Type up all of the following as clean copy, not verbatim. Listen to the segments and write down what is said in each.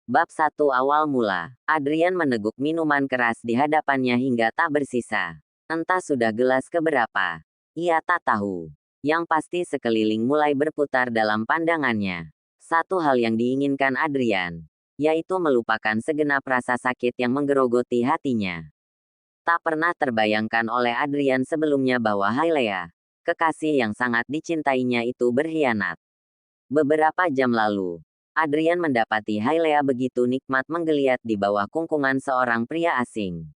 Bab 1 Awal mula. Adrian meneguk minuman keras di hadapannya hingga tak bersisa. Entah sudah gelas keberapa. Ia tak tahu. Yang pasti sekeliling mulai berputar dalam pandangannya. Satu hal yang diinginkan Adrian, yaitu melupakan segenap rasa sakit yang menggerogoti hatinya. Tak pernah terbayangkan oleh Adrian sebelumnya bahwa Hailea, kekasih yang sangat dicintainya itu berkhianat. Beberapa jam lalu, Adrian mendapati Hailea begitu nikmat menggeliat di bawah kungkungan seorang pria asing.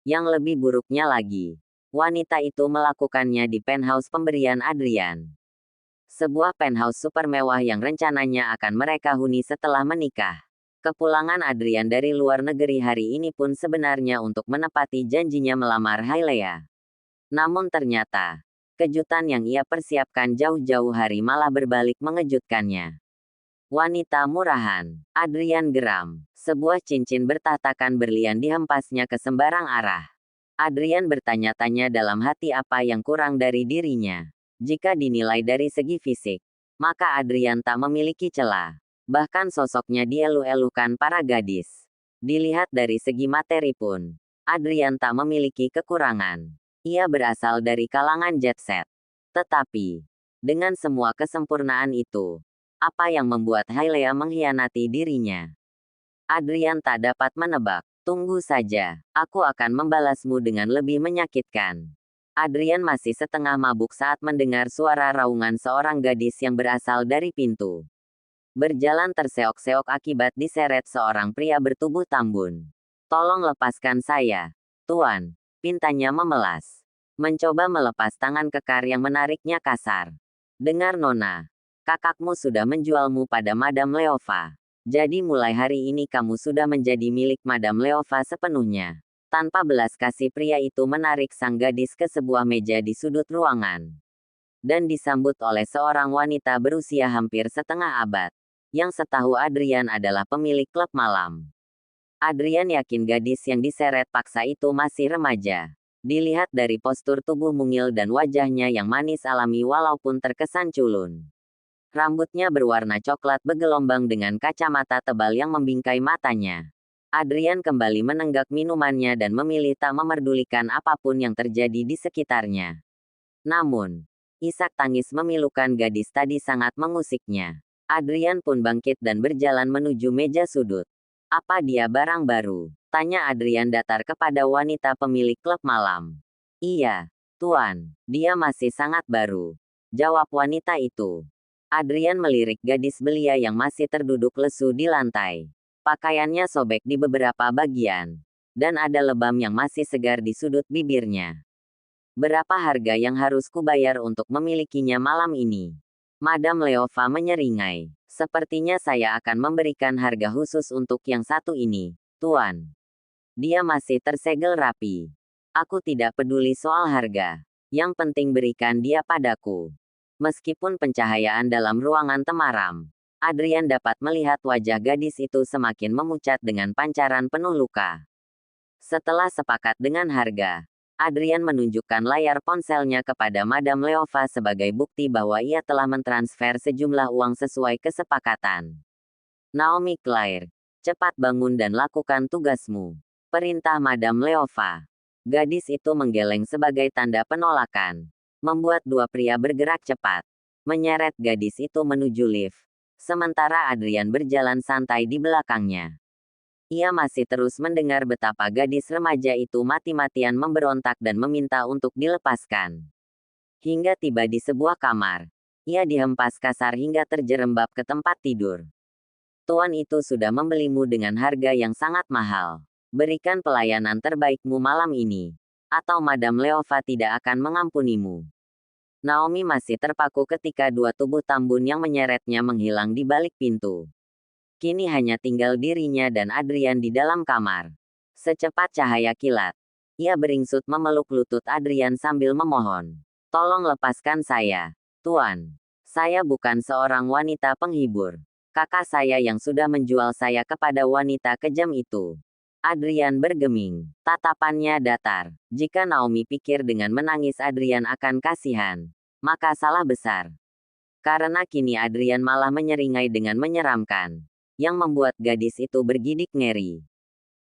Yang lebih buruknya lagi, wanita itu melakukannya di penthouse pemberian Adrian. Sebuah penthouse super mewah yang rencananya akan mereka huni setelah menikah. Kepulangan Adrian dari luar negeri hari ini pun sebenarnya untuk menepati janjinya melamar Hailea. Namun ternyata, kejutan yang ia persiapkan jauh-jauh hari malah berbalik mengejutkannya. Wanita murahan. Adrian geram. Sebuah cincin bertahtakan berlian dihempasnya ke sembarang arah. Adrian bertanya-tanya dalam hati apa yang kurang dari dirinya. Jika dinilai dari segi fisik, maka Adrian tak memiliki celah. Bahkan sosoknya dielu-elukan para gadis. Dilihat dari segi materi pun, Adrian tak memiliki kekurangan. Ia berasal dari kalangan jet set. Tetapi, dengan semua kesempurnaan itu, apa yang membuat Hailea mengkhianati dirinya? Adrian tak dapat menebak. Tunggu saja, aku akan membalasmu dengan lebih menyakitkan. Adrian masih setengah mabuk saat mendengar suara raungan seorang gadis yang berasal dari pintu. Berjalan terseok-seok akibat diseret seorang pria bertubuh tambun. Tolong lepaskan saya, Tuan. Pintanya memelas. Mencoba melepas tangan kekar yang menariknya kasar. Dengar Nona. Kakakmu sudah menjualmu pada Madame Leova. Jadi mulai hari ini kamu sudah menjadi milik Madame Leova sepenuhnya. Tanpa belas kasih pria itu menarik sang gadis ke sebuah meja di sudut ruangan. Dan disambut oleh seorang wanita berusia hampir setengah abad. Yang setahu Adrian adalah pemilik klub malam. Adrian yakin gadis yang diseret paksa itu masih remaja. Dilihat dari postur tubuh mungil dan wajahnya yang manis alami walaupun terkesan culun. Rambutnya berwarna coklat bergelombang dengan kacamata tebal yang membingkai matanya. Adrian kembali menenggak minumannya dan memilih tak memerdulikan apapun yang terjadi di sekitarnya. Namun, isak tangis memilukan gadis tadi sangat mengusiknya. Adrian pun bangkit dan berjalan menuju meja sudut. Apa dia barang baru? Tanya Adrian datar kepada wanita pemilik klub malam. Iya, Tuan, dia masih sangat baru. Jawab wanita itu. Adrian melirik gadis belia yang masih terduduk lesu di lantai. Pakaiannya sobek di beberapa bagian. Dan ada lebam yang masih segar di sudut bibirnya. Berapa harga yang harus kubayar untuk memilikinya malam ini? Madame Leova menyeringai. Sepertinya saya akan memberikan harga khusus untuk yang satu ini, Tuan. Dia masih tersegel rapi. Aku tidak peduli soal harga. Yang penting berikan dia padaku. Meskipun pencahayaan dalam ruangan temaram, Adrian dapat melihat wajah gadis itu semakin memucat dengan pancaran penuh luka. Setelah sepakat dengan harga, Adrian menunjukkan layar ponselnya kepada Madame Leova sebagai bukti bahwa ia telah mentransfer sejumlah uang sesuai kesepakatan. Naomi Claire, cepat bangun dan lakukan tugasmu. Perintah Madame Leova. Gadis itu menggeleng sebagai tanda penolakan. Membuat dua pria bergerak cepat. Menyeret gadis itu menuju lift. Sementara Adrian berjalan santai di belakangnya. Ia masih terus mendengar betapa gadis remaja itu mati-matian memberontak dan meminta untuk dilepaskan. Hingga tiba di sebuah kamar. Ia dihempas kasar hingga terjerembab ke tempat tidur. Tuan itu sudah membelimu dengan harga yang sangat mahal. Berikan pelayanan terbaikmu malam ini. Atau Madame Leova tidak akan mengampunimu. Naomi masih terpaku ketika dua tubuh tambun yang menyeretnya menghilang di balik pintu. Kini hanya tinggal dirinya dan Adrian di dalam kamar. Secepat cahaya kilat, ia beringsut memeluk lutut Adrian sambil memohon. Tolong lepaskan saya, Tuan. Saya bukan seorang wanita penghibur. Kakak saya yang sudah menjual saya kepada wanita kejam itu. Adrian bergeming. Tatapannya datar. Jika Naomi pikir dengan menangis Adrian akan kasihan, maka salah besar. Karena kini Adrian malah menyeringai dengan menyeramkan. yang membuat gadis itu bergidik ngeri.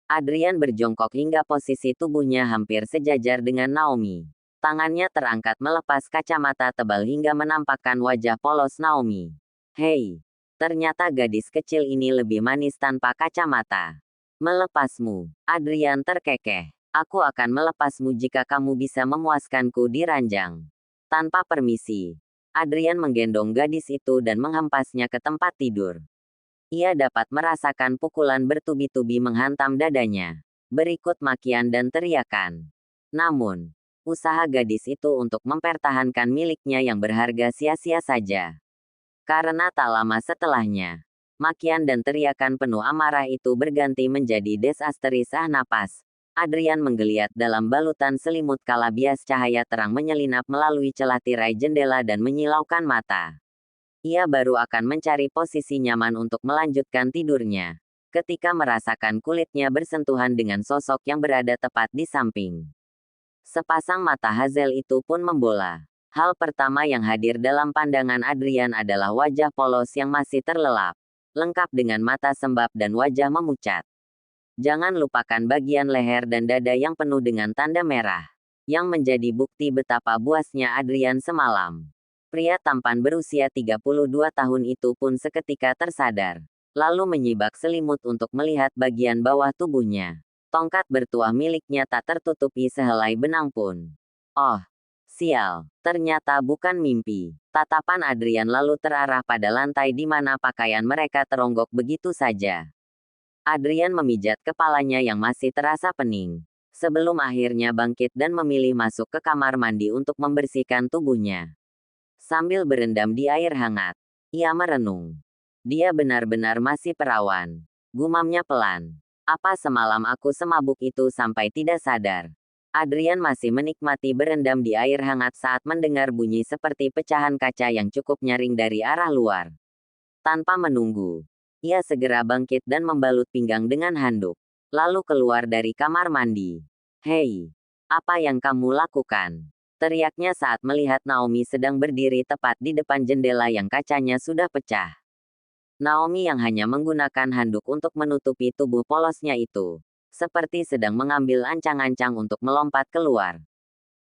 Adrian berjongkok hingga posisi tubuhnya hampir sejajar dengan Naomi. Tangannya terangkat melepas kacamata tebal hingga menampakkan wajah polos Naomi. Hei, ternyata gadis kecil ini lebih manis tanpa kacamata. Melepasmu, Adrian terkekeh. Aku akan melepasmu jika kamu bisa memuaskanku di ranjang. Tanpa permisi, Adrian menggendong gadis itu dan menghempasnya ke tempat tidur. Ia dapat merasakan pukulan bertubi-tubi menghantam dadanya. Berikut makian dan teriakan. Namun, usaha gadis itu untuk mempertahankan miliknya yang berharga sia-sia saja. Karena tak lama setelahnya, makian dan teriakan penuh amarah itu berganti menjadi desasteris napas. Adrian menggeliat dalam balutan selimut kala bias cahaya terang menyelinap melalui celah tirai jendela dan menyilaukan mata. Ia baru akan mencari posisi nyaman untuk melanjutkan tidurnya, ketika merasakan kulitnya bersentuhan dengan sosok yang berada tepat di samping. Sepasang mata Hazel itu pun membola. Hal pertama yang hadir dalam pandangan Adrian adalah wajah polos yang masih terlelap, lengkap dengan mata sembab dan wajah memucat. Jangan lupakan bagian leher dan dada yang penuh dengan tanda merah, yang menjadi bukti betapa buasnya Adrian semalam. Pria tampan berusia 32 tahun itu pun seketika tersadar, lalu menyibak selimut untuk melihat bagian bawah tubuhnya. Tongkat bertuah miliknya tak tertutupi sehelai benang pun. Oh, sial, ternyata bukan mimpi. Tatapan Adrian lalu terarah pada lantai di mana pakaian mereka teronggok begitu saja. Adrian memijat kepalanya yang masih terasa pening, sebelum akhirnya bangkit dan memilih masuk ke kamar mandi untuk membersihkan tubuhnya. Sambil berendam di air hangat, ia merenung. Dia benar-benar masih perawan. Gumamnya pelan. Apa semalam aku semabuk itu sampai tidak sadar? Adrian masih menikmati berendam di air hangat saat mendengar bunyi seperti pecahan kaca yang cukup nyaring dari arah luar. Tanpa menunggu, ia segera bangkit dan membalut pinggang dengan handuk, lalu keluar dari kamar mandi. Hei, apa yang kamu lakukan? Teriaknya saat melihat Naomi sedang berdiri tepat di depan jendela yang kacanya sudah pecah. Naomi yang hanya menggunakan handuk untuk menutupi tubuh polosnya itu, seperti sedang mengambil ancang-ancang untuk melompat keluar.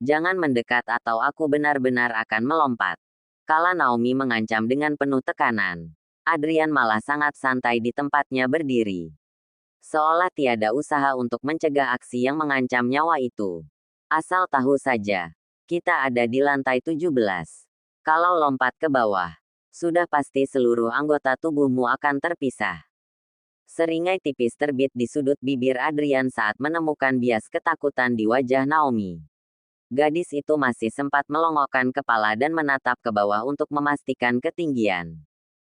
Jangan mendekat atau aku benar-benar akan melompat. Kala Naomi mengancam dengan penuh tekanan, Adrian malah sangat santai di tempatnya berdiri. Seolah tiada usaha untuk mencegah aksi yang mengancam nyawa itu. Asal tahu saja, kita ada di lantai 17. Kalau lompat ke bawah, sudah pasti seluruh anggota tubuhmu akan terpisah. Seringai tipis terbit di sudut bibir Adrian saat menemukan bias ketakutan di wajah Naomi. Gadis itu masih sempat melongokkan kepala dan menatap ke bawah untuk memastikan ketinggian.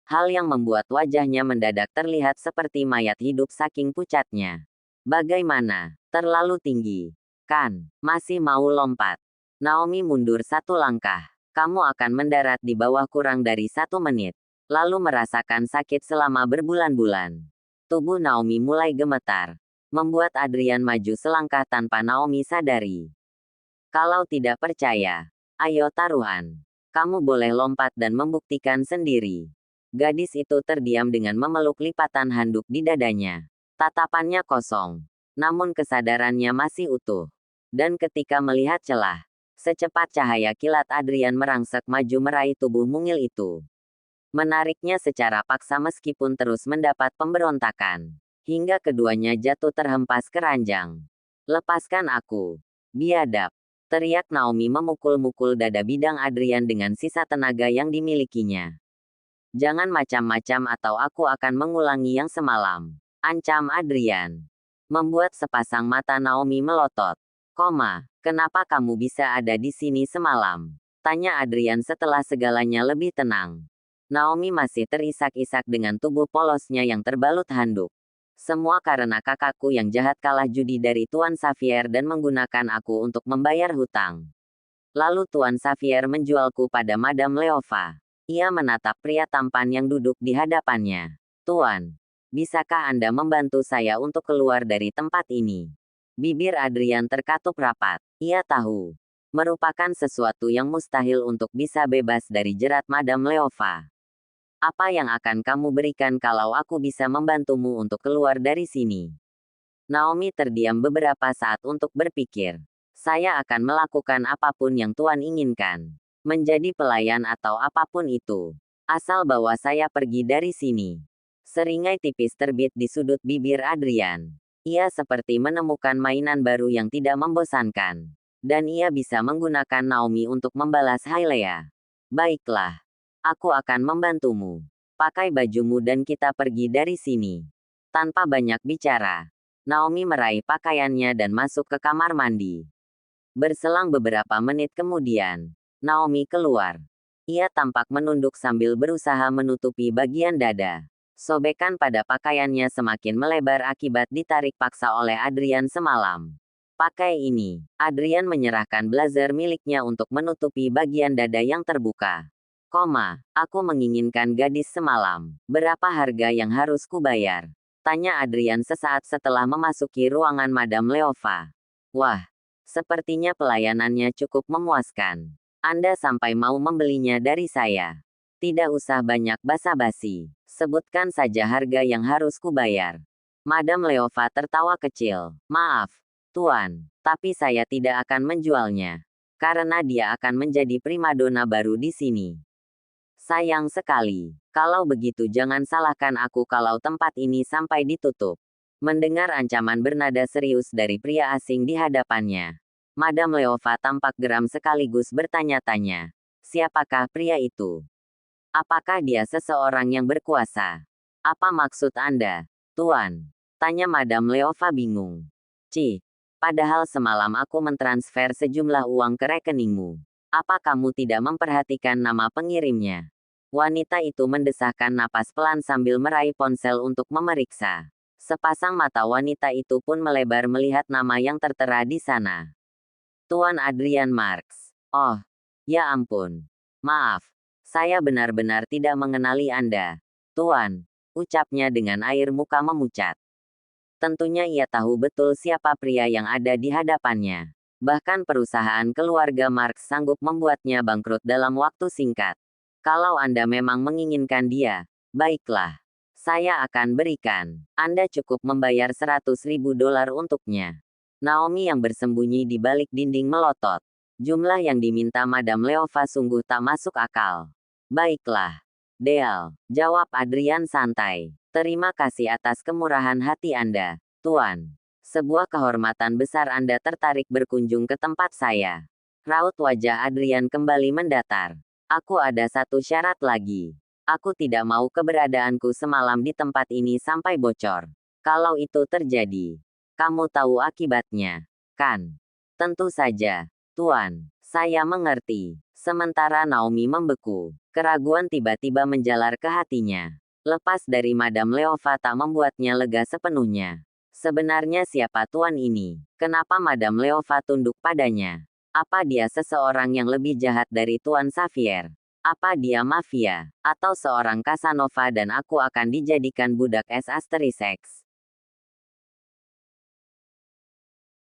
Hal yang membuat wajahnya mendadak terlihat seperti mayat hidup saking pucatnya. Bagaimana? Terlalu tinggi. Kan? Masih mau lompat? Naomi mundur satu langkah. Kamu akan mendarat di bawah kurang dari 1 menit. Lalu merasakan sakit selama berbulan-bulan. Tubuh Naomi mulai gemetar, membuat Adrian maju selangkah tanpa Naomi sadari. Kalau tidak percaya, ayo taruhan. Kamu boleh lompat dan membuktikan sendiri. Gadis itu terdiam dengan memeluk lipatan handuk di dadanya. Tatapannya kosong, namun kesadarannya masih utuh. Dan ketika melihat celah, secepat cahaya kilat Adrian merangsek maju meraih tubuh mungil itu. Menariknya secara paksa meskipun terus mendapat pemberontakan. Hingga keduanya jatuh terhempas ke ranjang. Lepaskan aku, biadab. Teriak Naomi memukul-mukul dada bidang Adrian dengan sisa tenaga yang dimilikinya. Jangan macam-macam atau aku akan mengulangi yang semalam. Ancam Adrian. Membuat sepasang mata Naomi melotot. Kenapa kamu bisa ada di sini semalam? Tanya Adrian setelah segalanya lebih tenang. Naomi masih terisak-isak dengan tubuh polosnya yang terbalut handuk. Semua karena kakakku yang jahat kalah judi dari Tuan Xavier dan menggunakan aku untuk membayar hutang. Lalu Tuan Xavier menjualku pada Madame Leova. Ia menatap pria tampan yang duduk di hadapannya. Tuan, bisakah Anda membantu saya untuk keluar dari tempat ini? Bibir Adrian terkatup rapat. Ia tahu, merupakan sesuatu yang mustahil untuk bisa bebas dari jerat Madame Leova. Apa yang akan kamu berikan kalau aku bisa membantumu untuk keluar dari sini? Naomi terdiam beberapa saat untuk berpikir. Saya akan melakukan apapun yang Tuan inginkan. Menjadi pelayan atau apapun itu. Asal bawa saya pergi dari sini. Seringai tipis terbit di sudut bibir Adrian. Ia seperti menemukan mainan baru yang tidak membosankan. Dan ia bisa menggunakan Naomi untuk membalas Hailea. Baiklah. Aku akan membantumu. Pakai bajumu dan kita pergi dari sini. Tanpa banyak bicara, Naomi meraih pakaiannya dan masuk ke kamar mandi. Berselang beberapa menit kemudian, Naomi keluar. Ia tampak menunduk sambil berusaha menutupi bagian dada. Sobekan pada pakaiannya semakin melebar akibat ditarik paksa oleh Adrian semalam. Pakai ini. Adrian menyerahkan blazer miliknya untuk menutupi bagian dada yang terbuka. Aku menginginkan gadis semalam. Berapa harga yang harus kubayar? Tanya Adrian sesaat setelah memasuki ruangan Madame Leova. Wah, sepertinya pelayanannya cukup memuaskan. Anda sampai mau membelinya dari saya. Tidak usah banyak basa-basi. Sebutkan saja harga yang harus kubayar. Madame Leova tertawa kecil. Maaf, Tuan, tapi saya tidak akan menjualnya. Karena dia akan menjadi primadona baru di sini. Sayang sekali. Kalau begitu jangan salahkan aku kalau tempat ini sampai ditutup. Mendengar ancaman bernada serius dari pria asing di hadapannya. Madame Leova tampak geram sekaligus bertanya-tanya. Siapakah pria itu? Apakah dia seseorang yang berkuasa? Apa maksud Anda, Tuan? Tanya Madame Leova bingung. Padahal semalam aku mentransfer sejumlah uang ke rekeningmu. Apa kamu tidak memperhatikan nama pengirimnya? Wanita itu mendesahkan napas pelan sambil meraih ponsel untuk memeriksa. Sepasang mata wanita itu pun melebar melihat nama yang tertera di sana. Tuan Adrian Marks. Oh, ya ampun. Maaf, saya benar-benar tidak mengenali Anda. Tuan, ucapnya dengan air muka memucat. Tentunya ia tahu betul siapa pria yang ada di hadapannya. Bahkan perusahaan keluarga Marks sanggup membuatnya bangkrut dalam waktu singkat. Kalau Anda memang menginginkan dia, baiklah. Saya akan berikan. Anda cukup membayar $100.000 untuknya. Naomi yang bersembunyi di balik dinding melotot. Jumlah yang diminta Madame Leova sungguh tak masuk akal. Baiklah. Deal, jawab Adrian santai. Terima kasih atas kemurahan hati Anda, Tuan. Sebuah kehormatan besar Anda tertarik berkunjung ke tempat saya. Raut wajah Adrian kembali mendatar. Aku ada satu syarat lagi. Aku tidak mau keberadaanku semalam di tempat ini sampai bocor. Kalau itu terjadi, kamu tahu akibatnya, kan? Tentu saja, Tuan. Saya mengerti. Sementara Naomi membeku. Keraguan tiba-tiba menjalar ke hatinya. Lepas dari Madame Leova tak membuatnya lega sepenuhnya. Sebenarnya siapa Tuan ini? Kenapa Madame Leova tunduk padanya? Apa dia seseorang yang lebih jahat dari Tuan Xavier? Apa dia mafia? Atau seorang Casanova dan aku akan dijadikan budak S***?